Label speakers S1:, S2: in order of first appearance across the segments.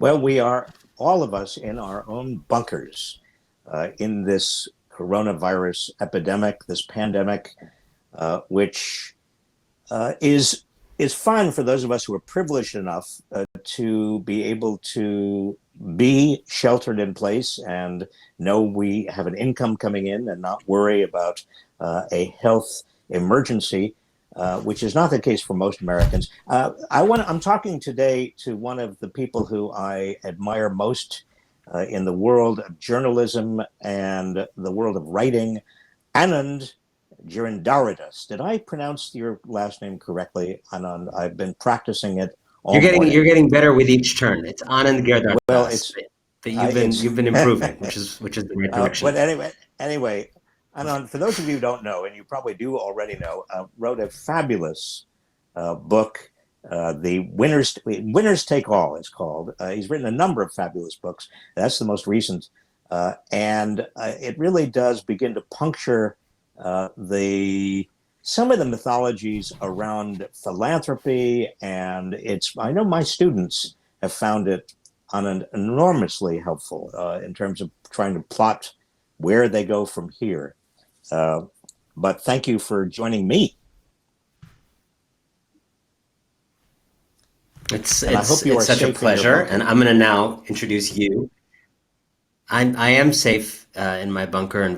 S1: Well, we are all of us in our own bunkers in this coronavirus epidemic, this pandemic, which is fun for those of us who are privileged enough to be able to be sheltered in place and know we have an income coming in and not worry about a health emergency, which is not the case for most Americans. I'm talking today to one of the people who I admire most in the world of journalism and the world of writing, Anand Giridharadas. Did I pronounce your last name correctly, Anand? I've been practicing it all
S2: You're
S1: morning.
S2: getting better with each turn. It's Anand
S1: Well,
S2: Giridharadas, but
S1: it's
S2: you've been improving, which is the right
S1: but
S2: direction.
S1: anyway, Anand, for those of you who don't know, and you probably do already know, wrote a fabulous book. The Winners Take All, it's called. He's written a number of fabulous books. That's the most recent, and it really does begin to puncture the some of the mythologies around philanthropy, and I know my students have found it on an enormously helpful in terms of trying to plot where they go from here. But thank you for joining me.
S2: It's such a pleasure, and I'm going to now introduce you. I am safe in my bunker, and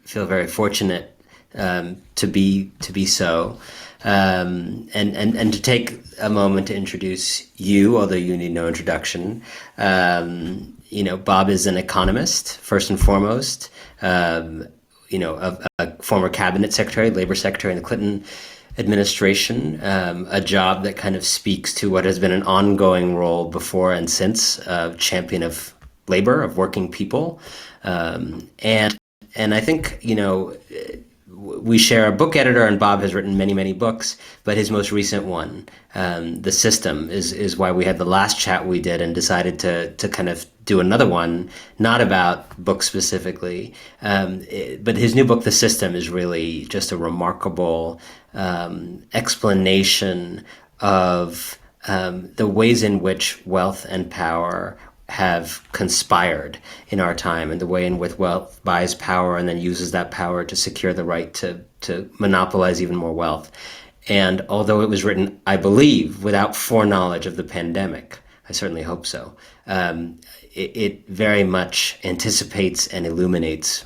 S2: feel very fortunate to be so, and to take a moment to introduce you, although you need no introduction. Bob is an economist first and foremost. A former cabinet secretary, labor secretary in the Clinton administration, a job that kind of speaks to what has been an ongoing role before and since, champion of labor, of working people. And I think, we share a book editor, and Bob has written many, many books, but his most recent one, The System, is why we had the last chat we did and decided to kind of do another one, not about books specifically, but his new book, The System, is really just a remarkable explanation of the ways in which wealth and power have conspired in our time, and the way in which wealth buys power and then uses that power to secure the right to monopolize even more wealth. And although it was written, I believe, without foreknowledge of the pandemic, I certainly hope so, it very much anticipates and illuminates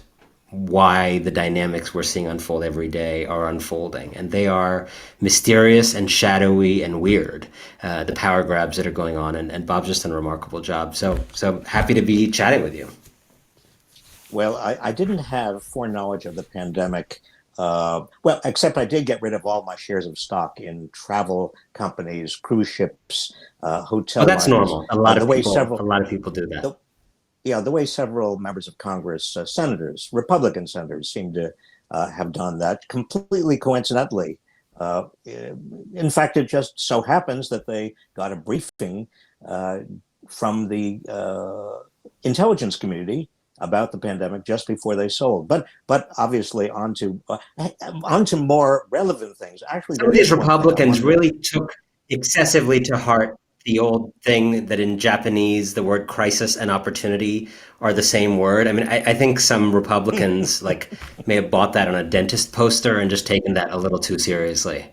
S2: why the dynamics we're seeing unfold every day are unfolding. And they are mysterious and shadowy and weird, the power grabs that are going on. And Bob's just done a remarkable job. So happy to be chatting with you.
S1: Well, I didn't have foreknowledge of the pandemic. Except I did get rid of all my shares of stock in travel companies, cruise ships, hotel
S2: that's
S1: lines.
S2: Normal. A lot of people do that.
S1: The way several members of Congress, senators, Republican senators, seem to have done that completely coincidentally. In fact, it just so happens that they got a briefing from the intelligence community about the pandemic just before they sold. But obviously onto more relevant things. Actually,
S2: some of these Republicans really took excessively to heart the old thing that in Japanese, the word crisis and opportunity are the same word. I mean, I think some Republicans may have bought that on a dentist poster and just taken that a little too seriously.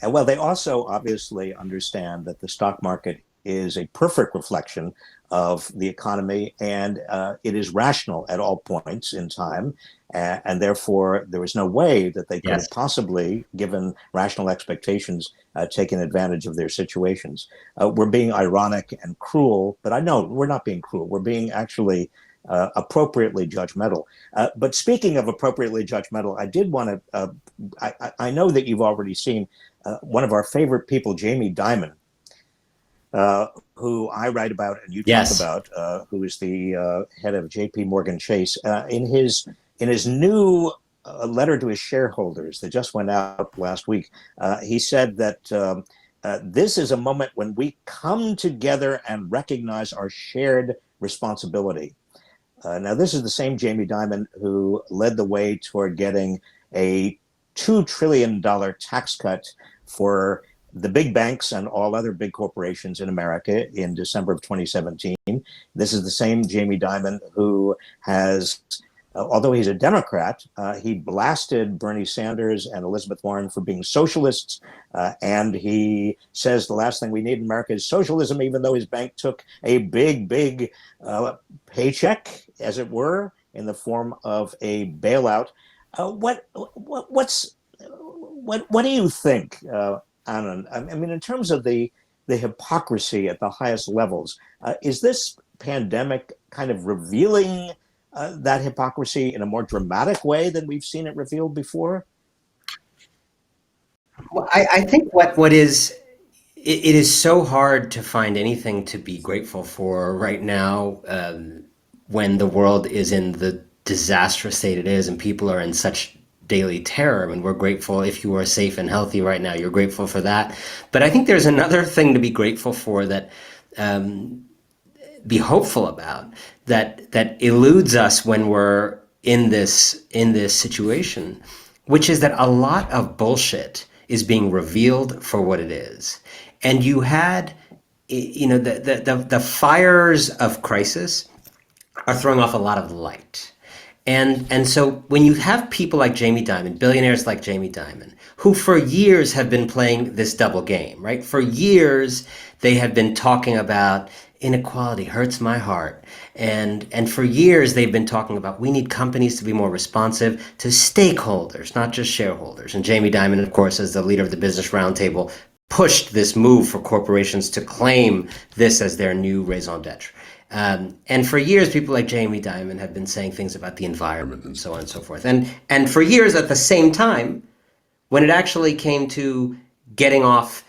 S1: Well, they also obviously understand that the stock market is a perfect reflection of the economy, and it is rational at all points in time. And therefore, there was no way that they could have possibly, given rational expectations, taken advantage of their situations. We're being ironic and cruel, but I know we're not being cruel. We're being actually appropriately judgmental. But speaking of appropriately judgmental, I did want to, I know that you've already seen one of our favorite people, Jamie Dimon, who I write about and you talk about, who is the head of J.P. Morgan Chase. In his new letter to his shareholders that just went out last week, he said that this is a moment when we come together and recognize our shared responsibility. Now, this is the same Jamie Dimon who led the way toward getting a $2 trillion tax cut for the big banks and all other big corporations in America in December of 2017. This is the same Jamie Dimon who has, although he's a Democrat, he blasted Bernie Sanders and Elizabeth Warren for being socialists. And he says the last thing we need in America is socialism, even though his bank took a big paycheck, as it were, in the form of a bailout. What do you think, Anand? I mean, in terms of the hypocrisy at the highest levels, is this pandemic kind of revealing that hypocrisy in a more dramatic way than we've seen it revealed before?
S2: Well, I think what is it is so hard to find anything to be grateful for right now, when the world is in the disastrous state it is and people are in such daily terror. And we're grateful if you are safe and healthy right now, you're grateful for that. But I think there's another thing to be grateful for, that be hopeful about, that eludes us when we're in this situation, which is that a lot of bullshit is being revealed for what it is. And you had, the fires of crisis are throwing off a lot of light. And so when you have people like Jamie Dimon, billionaires like Jamie Dimon, who for years have been playing this double game, right? For years, they have been talking about inequality hurts my heart. And for years, they've been talking about we need companies to be more responsive to stakeholders, not just shareholders. And Jamie Dimon, of course, as the leader of the Business Roundtable, pushed this move for corporations to claim this as their new raison d'etre. And for years, people like Jamie Dimon have been saying things about the environment and so on and so forth. And for years, at the same time, when it actually came to getting off,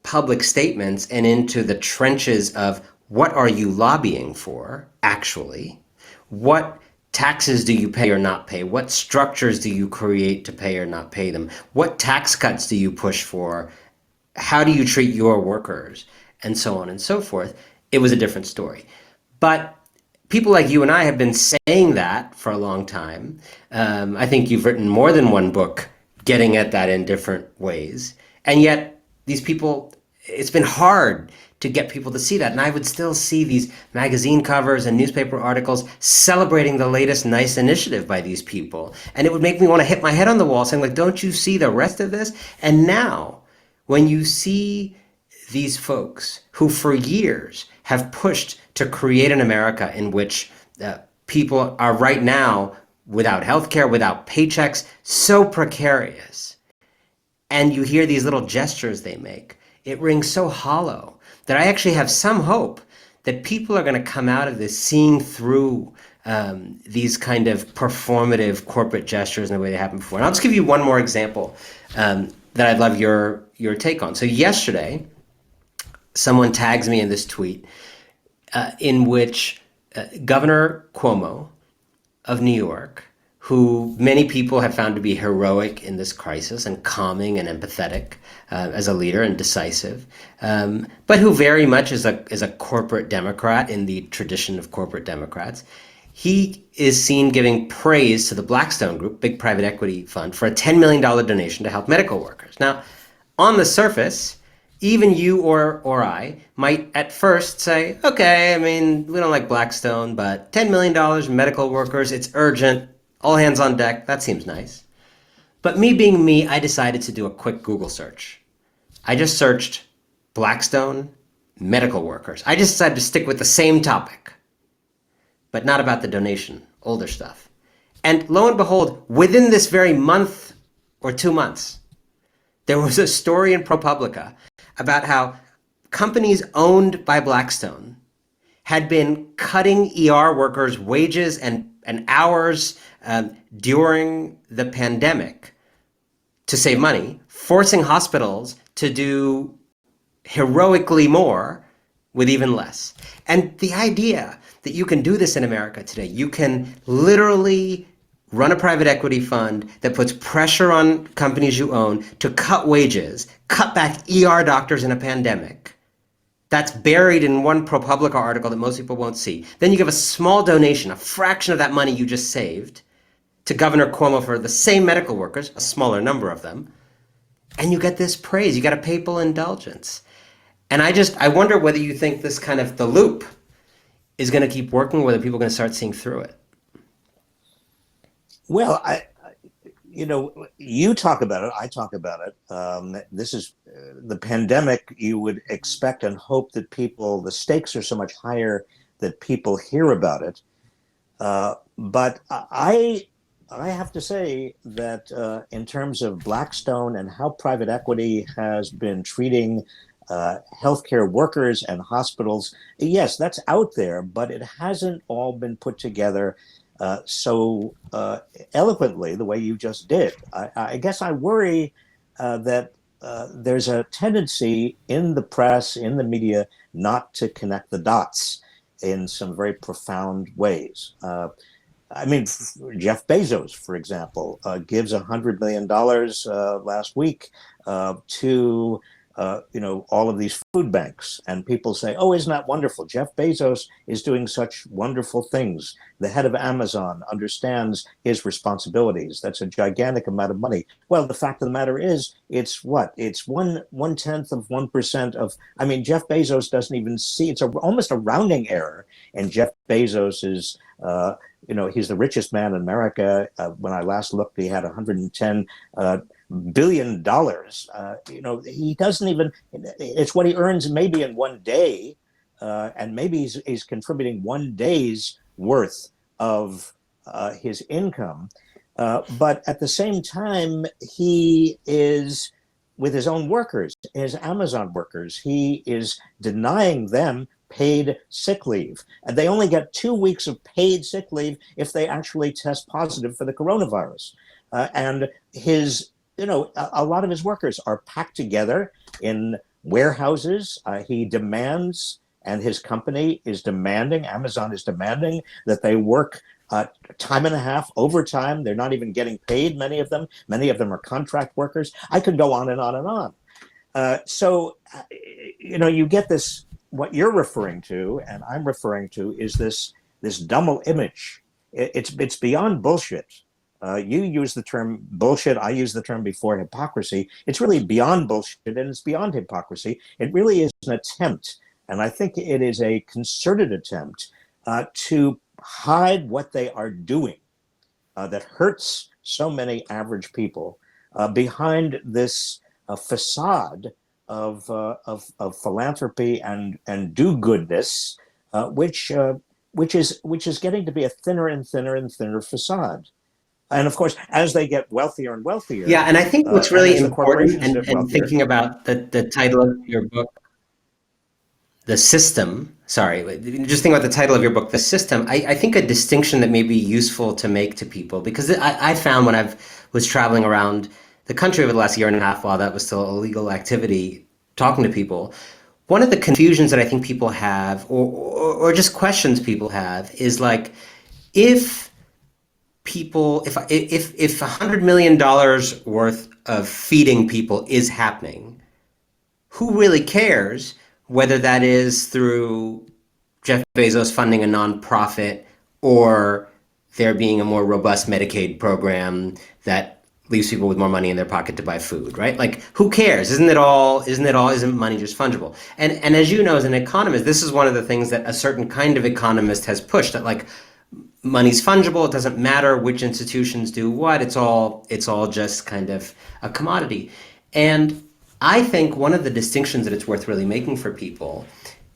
S2: public statements and into the trenches of what are you lobbying for, actually? What taxes do you pay or not pay? What structures do you create to pay or not pay them? What tax cuts do you push for? How do you treat your workers? And so on and so forth. It was a different story. But people like you and I have been saying that for a long time. I think you've written more than one book getting at that in different ways. And yet these people, it's been hard to get people to see that. And I would still see these magazine covers and newspaper articles celebrating the latest nice initiative by these people. And it would make me want to hit my head on the wall saying, like, don't you see the rest of this? And now, when you see these folks who for years have pushed to create an America in which people are right now without healthcare, without paychecks, so precarious, and you hear these little gestures they make, it rings so hollow that I actually have some hope that people are going to come out of this seeing through these kind of performative corporate gestures in the way they happened before. And I'll just give you one more example that I'd love your take on. So yesterday, someone tags me in this tweet in which Governor Cuomo of New York, who many people have found to be heroic in this crisis and calming and empathetic as a leader and decisive, but who very much is a corporate Democrat in the tradition of corporate Democrats. He is seen giving praise to the Blackstone Group, big private equity fund, for a $10 million donation to help medical workers. Now, on the surface, even you or I might at first say, okay, I mean, we don't like Blackstone, but $10 million in medical workers, it's urgent, all hands on deck, that seems nice. But me being me, I decided to do a quick Google search. I just searched Blackstone medical workers. I just decided to stick with the same topic, but not about the donation, older stuff. And lo and behold, within this very month or 2 months, there was a story in ProPublica about how companies owned by Blackstone had been cutting ER workers' wages and hours during the pandemic to save money, forcing hospitals to do heroically more with even less. And the idea that you can do this in America today, you can literally run a private equity fund that puts pressure on companies you own to cut wages, cut back ER doctors in a pandemic. That's buried in one ProPublica article that most people won't see. Then you give a small donation, a fraction of that money you just saved, to Governor Cuomo for the same medical workers, a smaller number of them. and you get this praise. You get a papal indulgence. And I wonder whether you think this kind of the loop is going to keep working, whether people are going to start seeing through it.
S1: Well, you talk about it, I talk about it. This is the pandemic. You would expect and hope that the stakes are so much higher that people hear about it. But I have to say that in terms of Blackstone and how private equity has been treating healthcare workers and hospitals, yes, that's out there, but it hasn't all been put together so eloquently the way you just did. I guess I worry that there's a tendency in the press, in the media, not to connect the dots in some very profound ways. I mean, Jeff Bezos, for example, gives $100 million last week to all of these food banks, and people say, "Oh, isn't that wonderful? Jeff Bezos is doing such wonderful things. The head of Amazon understands his responsibilities. That's a gigantic amount of money." Well, the fact of the matter is, it's what? It's one tenth of 1% of. I mean, Jeff Bezos doesn't even see. It's almost a rounding error, and Jeff Bezos is. He's the richest man in America. When I last looked, he had 110 $1 billion. He doesn't even. It's what he earns maybe in one day, and maybe he's contributing one day's worth of his income. But at the same time, he is with his own workers, his Amazon workers. He is denying them paid sick leave. And they only get 2 weeks of paid sick leave if they actually test positive for the coronavirus. And a lot of his workers are packed together in warehouses. He demands, and his company is demanding, Amazon is demanding, that they work time and a half overtime. They're not even getting paid, many of them. Many of them are contract workers. I could go on and on and on. So you get this. What you're referring to, and I'm referring to, is this double image. It's beyond bullshit. You use the term bullshit. I use the term before hypocrisy. It's really beyond bullshit, and it's beyond hypocrisy. It really is an attempt, and I think it is a concerted attempt to hide what they are doing that hurts so many average people behind this facade of philanthropy and do-goodness, which is getting to be a thinner and thinner and thinner facade. And of course, as they get wealthier and wealthier,
S2: yeah, and I think what's really important, and
S1: wealthier,
S2: thinking about the title of your book, The System. Sorry, just think about the title of your book, The System. I think a distinction that may be useful to make to people, because I found when I was traveling around the country over the last year and a half, while that was still illegal activity, talking to people, one of the confusions that I think people have, or just questions people have, is like, if $100 million worth of feeding people is happening, who really cares whether that is through Jeff Bezos funding a nonprofit or there being a more robust Medicaid program that leaves people with more money in their pocket to buy food, right? Like, who cares? Isn't money just fungible? And as you know, as an economist, this is one of the things that a certain kind of economist has pushed, that like, money's fungible. It doesn't matter which institutions do what. It's all just kind of a commodity. And I think one of the distinctions that it's worth really making for people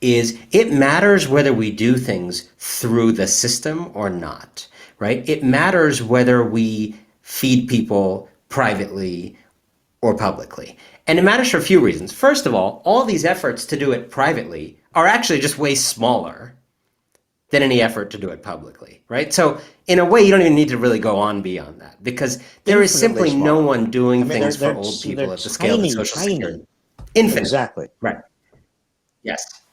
S2: is it matters whether we do things through the system or not, right? It matters whether we feed people privately or publicly. And it matters for a few reasons. First of all these efforts to do it privately are actually just way smaller than any effort to do it publicly, right? So in a way, you don't even need to really go on beyond that, because there is simply no one doing things for old people at the scale of Social Security. Infinite.
S1: Exactly.
S2: Right. Yes.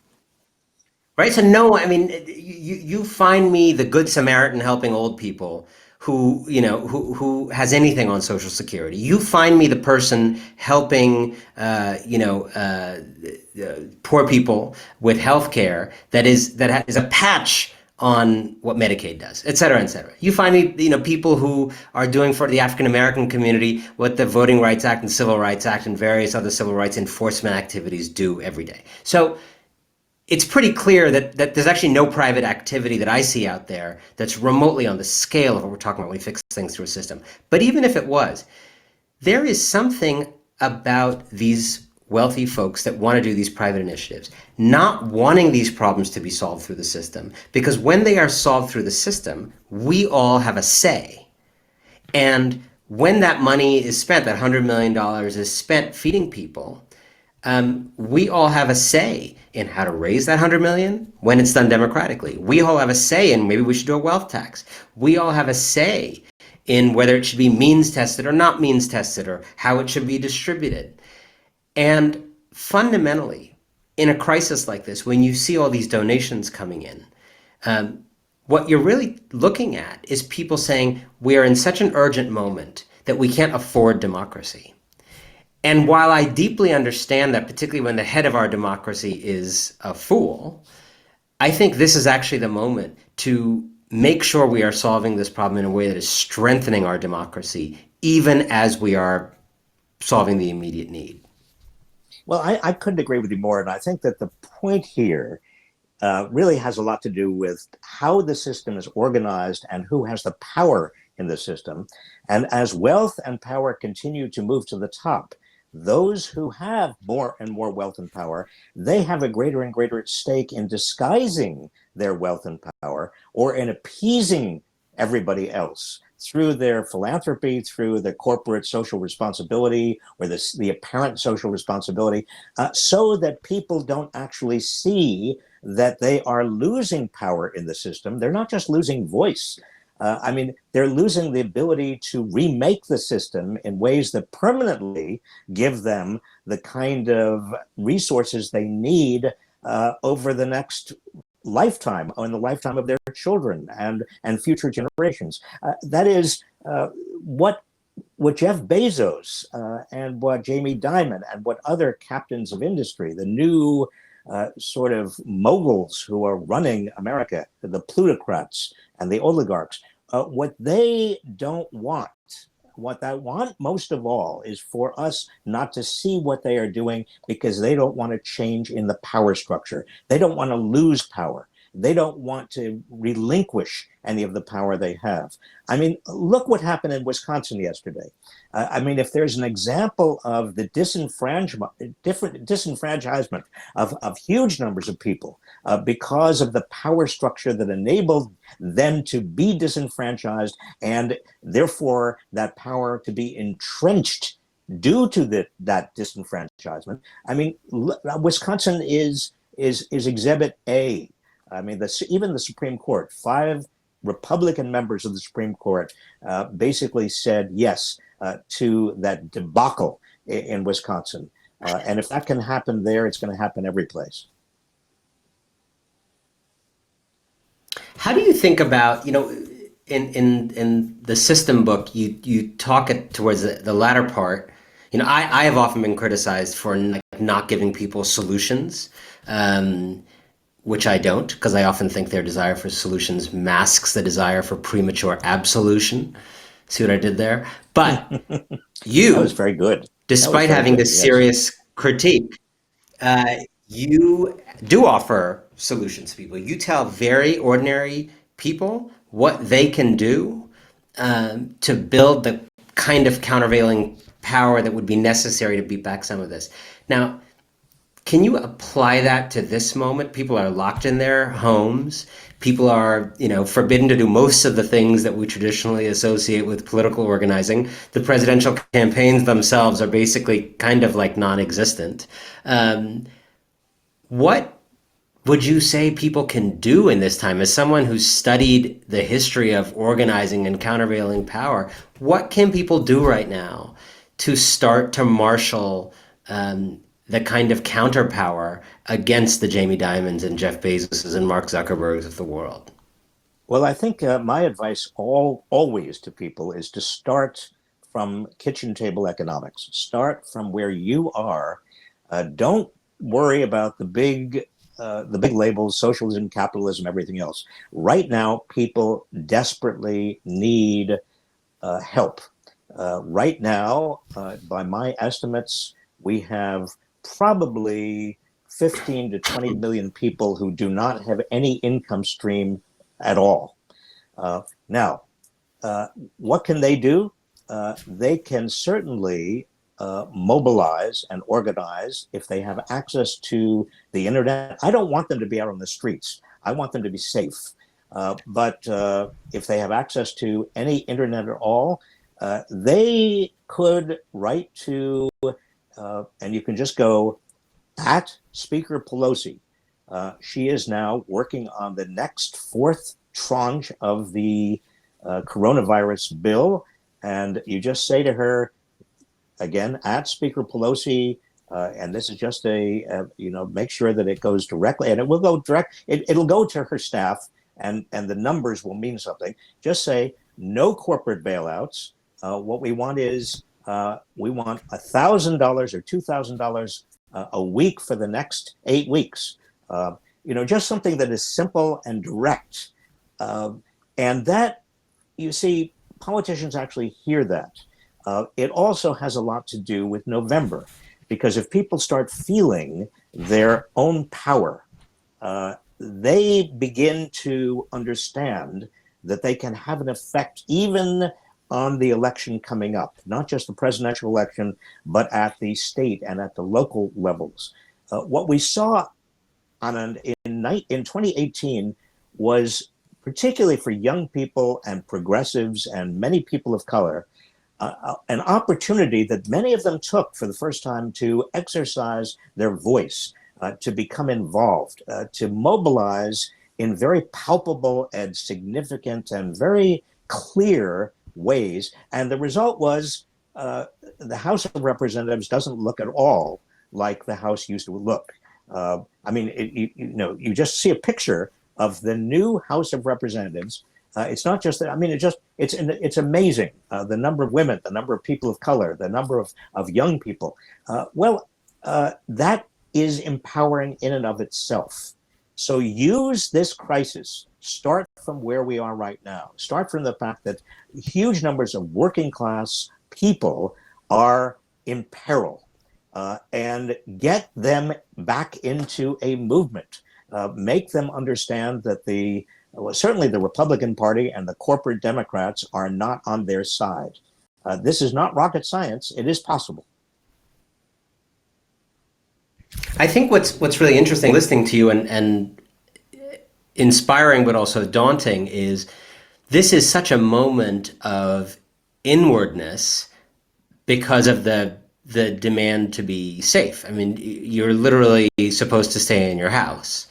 S2: Right. So no, I mean, you find me the Good Samaritan helping old people who has anything on Social Security. You find me the person helping poor people with health care that is a patch on what Medicaid does, et cetera, et cetera. You find, people who are doing for the African American community what the Voting Rights Act and Civil Rights Act and various other civil rights enforcement activities do every day. So it's pretty clear that there's actually no private activity that I see out there that's remotely on the scale of what we're talking about when we fix things through a system. But even if it was, there is something about these wealthy folks that want to do these private initiatives, not wanting these problems to be solved through the system. Because when they are solved through the system, we all have a say. And when that money is spent, that $100 million is spent feeding people, we all have a say in how to raise that 100 million when it's done democratically. We all have a say in maybe we should do a wealth tax. We all have a say in whether it should be means tested or not means tested, or how it should be distributed. And fundamentally, in a crisis like this, when you see all these donations coming in, what you're really looking at is people saying, we are in such an urgent moment that we can't afford democracy. And while I deeply understand that, particularly when the head of our democracy is a fool, I think this is actually the moment to make sure we are solving this problem in a way that is strengthening our democracy, even as we are solving the immediate need.
S1: Well, I couldn't agree with you more. And I think that the point here really has a lot to do with how the system is organized and who has the power in the system. And as wealth and power continue to move to the top, those who have more and more wealth and power, they have a greater and greater stake in disguising their wealth and power, or in appeasing everybody else through their philanthropy, through the corporate social responsibility, or the apparent social responsibility, so that people don't actually see that they are losing power in the system. They're not just losing voice. They're losing the ability to remake the system in ways that permanently give them the kind of resources they need over the next lifetime, or in the lifetime of their children and future generations. That is what Jeff Bezos and what Jamie Dimon and what other captains of industry, the new sort of moguls who are running America, the plutocrats and the oligarchs, what they don't want, what they want most of all, is for us not to see what they are doing, because they don't want to change in the power structure. They don't want to lose power. They don't want to relinquish any of the power they have. Look what happened in Wisconsin yesterday. If there's an example of the disenfranchisement of huge numbers of people because of the power structure that enabled them to be disenfranchised, and therefore that power to be entrenched due to that disenfranchisement. Wisconsin is Exhibit A. Even the Supreme Court, 5 Republican members of the Supreme Court basically said yes to that debacle in Wisconsin. And if that can happen there, it's going to happen every place.
S2: How do you think about, in the system book, you talk it towards the latter part. I have often been criticized for not giving people solutions. Which I don't, because I often think their desire for solutions masks the desire for premature absolution. See what I did there? But
S1: that was very good.
S2: Despite having this serious critique, you do offer solutions to people. You tell very ordinary people what they can do to build the kind of countervailing power that would be necessary to beat back some of this. Now, can you apply that to this moment? People are locked in their homes. People are, forbidden to do most of the things that we traditionally associate with political organizing. The presidential campaigns themselves are basically kind of like non-existent. What would you say people can do in this time? As someone who's studied the history of organizing and countervailing power, what can people do right now to start to marshal the kind of counterpower against the Jamie Dimons and Jeff Bezoses and Mark Zuckerbergs of the world?
S1: Well, I think my advice always to people is to start from kitchen table economics. Start from where you are. Don't worry about the big the big labels, socialism, capitalism, everything else. Right now, people desperately need help. Right now, by my estimates, we have probably 15 to 20 million people who do not have any income stream at all. Now, what can they do? They can certainly mobilize and organize if they have access to the internet. I don't want them to be out on the streets. I want them to be safe. But if they have access to any internet at all, they could write to, and you can just go at Speaker Pelosi. She is now working on the next fourth tranche of the coronavirus bill. And you just say to her, again, at Speaker Pelosi, and this is just make sure that it goes directly, and it will go direct, it'll go to her staff, and the numbers will mean something. Just say, no corporate bailouts. What we want is, we want $1,000 or $2,000 a week for the next 8 weeks. Just something that is simple and direct. And that, you see, politicians actually hear that. It also has a lot to do with November, because if people start feeling their own power, they begin to understand that they can have an effect even on the election coming up, not just the presidential election, but at the state and at the local levels. What we saw, Anand, in 2018 was, particularly for young people and progressives and many people of color, an opportunity that many of them took for the first time to exercise their voice, to become involved, to mobilize in very palpable and significant and very clear ways. And the result was the House of Representatives doesn't look at all like the House used to look. You just see a picture of the new House of Representatives. It's not just that. I mean, it's amazing, the number of women, the number of people of color, the number of young people. That is empowering in and of itself. So use this crisis. Start from where we are right now. Start from the fact that huge numbers of working class people are in peril, and get them back into a movement. Make them understand that certainly the Republican Party and the corporate Democrats are not on their side. This is not rocket science. It is possible.
S2: I think what's really interesting listening to you and inspiring but also daunting is this is such a moment of inwardness because of the demand to be safe. I mean, you're literally supposed to stay in your house.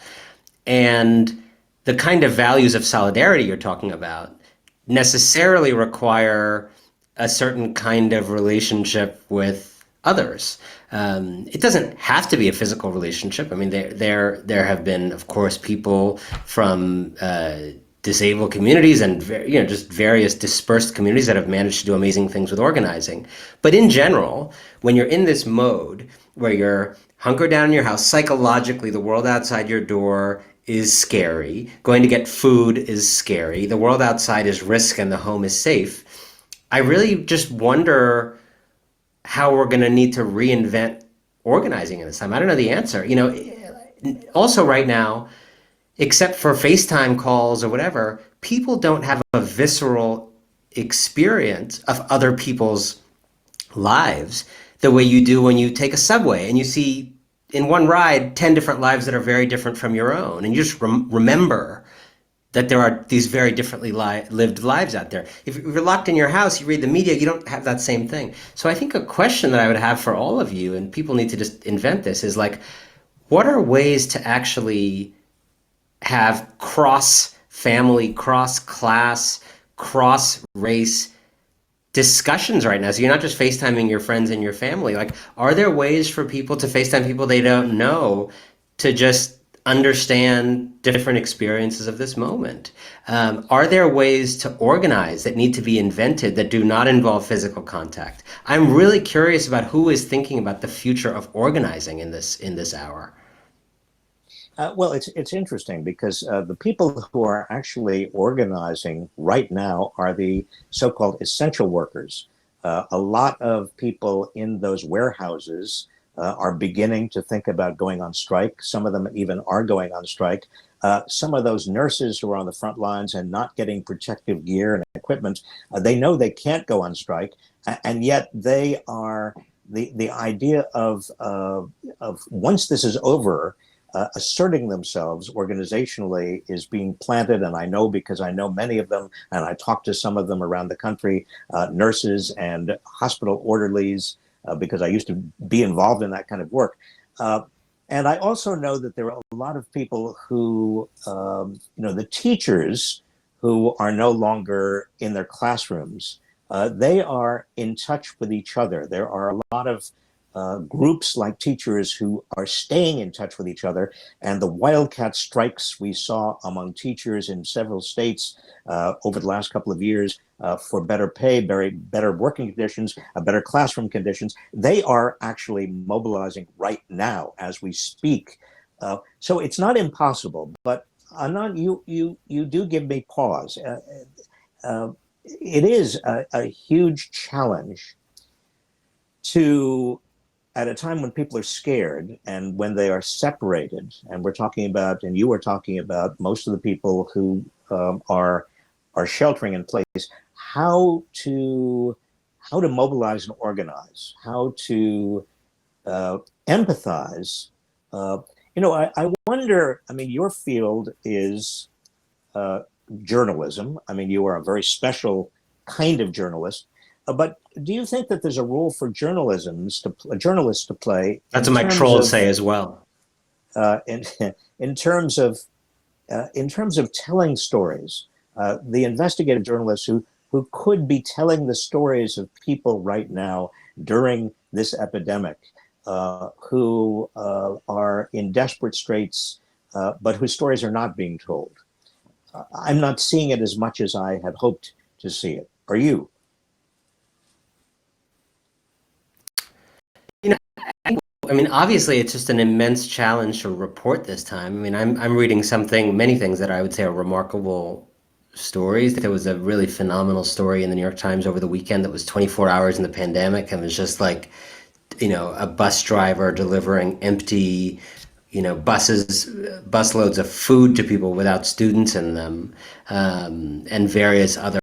S2: And the kind of values of solidarity you're talking about necessarily require a certain kind of relationship with others. It doesn't have to be a physical relationship. I mean, there have been, of course, people from disabled communities and just various dispersed communities that have managed to do amazing things with organizing. But in general, when you're in this mode where you're hunkered down in your house, psychologically, the world outside your door is scary. Going to get food is scary. The world outside is risk and the home is safe. I really just wonder how we're going to need to reinvent organizing in this time. I don't know the answer. Also right now, except for FaceTime calls or whatever, people don't have a visceral experience of other people's lives the way you do when you take a subway and you see in one ride 10 different lives that are very different from your own. And you just remember that there are these very differently lived lives out there. If you're locked in your house, you read the media, you don't have that same thing. So I think a question that I would have for all of you, and people need to just invent this, is like, what are ways to actually have cross-family, cross-class, cross-race discussions right now? So you're not just FaceTiming your friends and your family. Like, are there ways for people to FaceTime people they don't know to just understand different experiences of this moment? Are there ways to organize that need to be invented that do not involve physical contact? I'm really curious about who is thinking about the future of organizing in this hour.
S1: Well, it's interesting because the people who are actually organizing right now are the so-called essential workers. A lot of people in those warehouses are beginning to think about going on strike. Some of them even are going on strike. Some of those nurses who are on the front lines and not getting protective gear and equipment, they know they can't go on strike, and yet they are the idea of once this is over, asserting themselves organizationally is being planted. And I know because I know many of them, and I talk to some of them around the country, nurses and hospital orderlies, because I used to be involved in that kind of work. And I also know that there are a lot of people who, the teachers who are no longer in their classrooms, they are in touch with each other. There are a lot of groups like teachers who are staying in touch with each other. And the wildcat strikes we saw among teachers in several states over the last couple of years for better pay, better working conditions, better classroom conditions, they are actually mobilizing right now as we speak. So it's not impossible, but Anand, you do give me pause. It is a huge challenge to, at a time when people are scared and when they are separated, and we're talking about, and you were talking about most of the people who are sheltering in place, how to mobilize and organize, how to empathize. I wonder. I mean, your field is journalism. I mean, you are a very special kind of journalist. But do you think that there's a role for journalists to play
S2: That's what my trolls say as well.
S1: in in terms of telling stories? The investigative journalists who could be telling the stories of people right now during this epidemic, who are in desperate straits, but whose stories are not being told. I'm not seeing it as much as I had hoped to see it. Are you?
S2: You know, I mean, obviously, it's just an immense challenge to report this time. I mean, I'm reading many things that I would say are remarkable stories. There was a really phenomenal story in the New York Times over the weekend that was 24 hours in the pandemic, and it was just like, a bus driver delivering empty, busloads of food to people without students in them, and various other